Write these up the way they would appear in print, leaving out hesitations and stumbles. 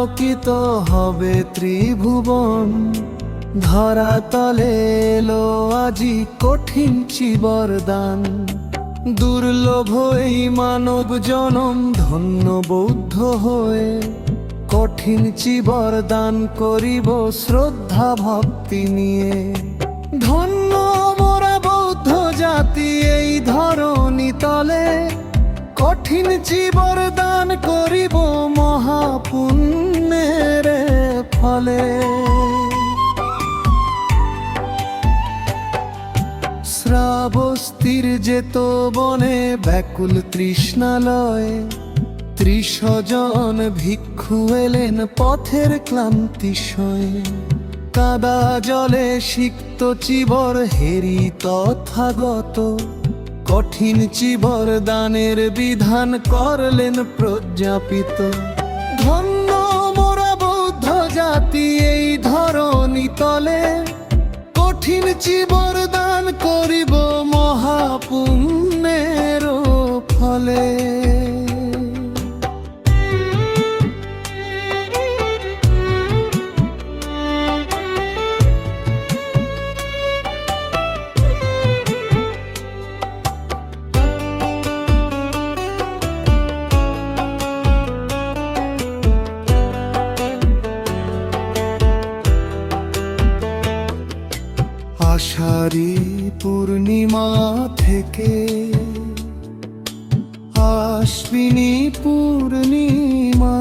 আলোকিত হবে ত্রিভুবন। ধরাতলে এলো আজি কঠিন চিবরদান। দুর্লভ এই মানব জনম ধন্য বৌদ্ধ হয়ে, কঠিন চিবরদান করিব শ্রদ্ধা ভক্তি নিয়ে। ধন্য মোরা বৌদ্ধ জাতি এই ধরণী তলে, কঠিন চিবরদান করিব মহাপুণ্যের ফলে। শ্রাবস্তির যেত বনে ব্যাকুল তৃষ্ণালয়, ৩০ জন ভিক্ষু এলেন পথের ক্লান্তি সয়ে। কাদা জলে সিক্ত চিবর হেরি তথাগত, কঠিন চিবর দানের বিধান করলেন প্রজ্ঞাপিত। ধন্য মোরা বৌদ্ধ জাতি এই ধরণী তলে, কঠিন চিবর দান করিব মহাপুণ্যের ফলে। আষাঢ়ী পূর্ণিমা থেকে আশ্বিনী পূর্ণিমা,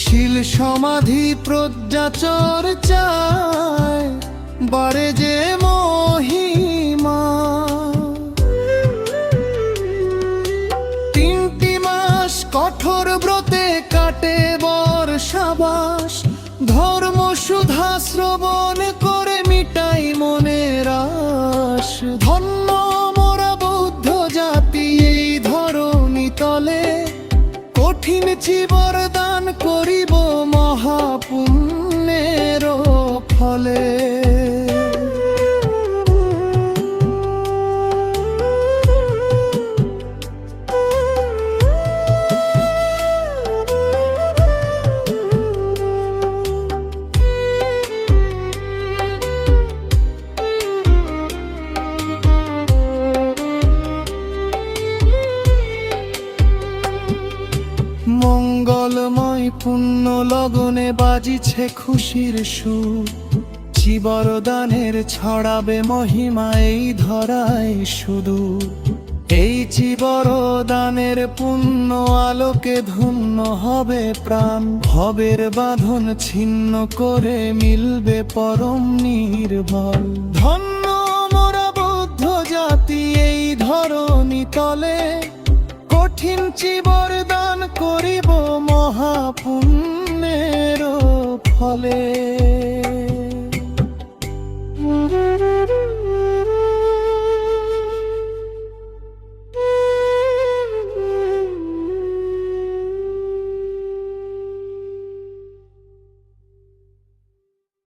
শীল সমাধি প্রজ্ঞা চর্চায় বাড়ে যে মহিমা। ৩টি মাস কঠোর ব্রতে কাটে বর্ষাবাস, ধর্ম সুধা শ্রবণ করে মিটাই মনের আশ। ধন্য মোরা বৌদ্ধ জাতি এই ধরণী তলে, কঠিন চিবর দান করিব মহাপুণ্যের ফলে। মঙ্গলময় পুণ্য লগনে বাজিছে খুশির সুর, চিবরদানের ছড়াবে মহিমা এই ধরায় সুদূর। এই চিবরদানের পুণ্য আলোকে ধন্য হবে প্রাণ, ভবের বাঁধন ছিন্ন করে মিলবে পরম নির্ভল। ধন্য মোরা বৌদ্ধ জাতি এই ধরণী তলে, কঠিন চিবরদান করিব মহাপুণ্যের ফলে।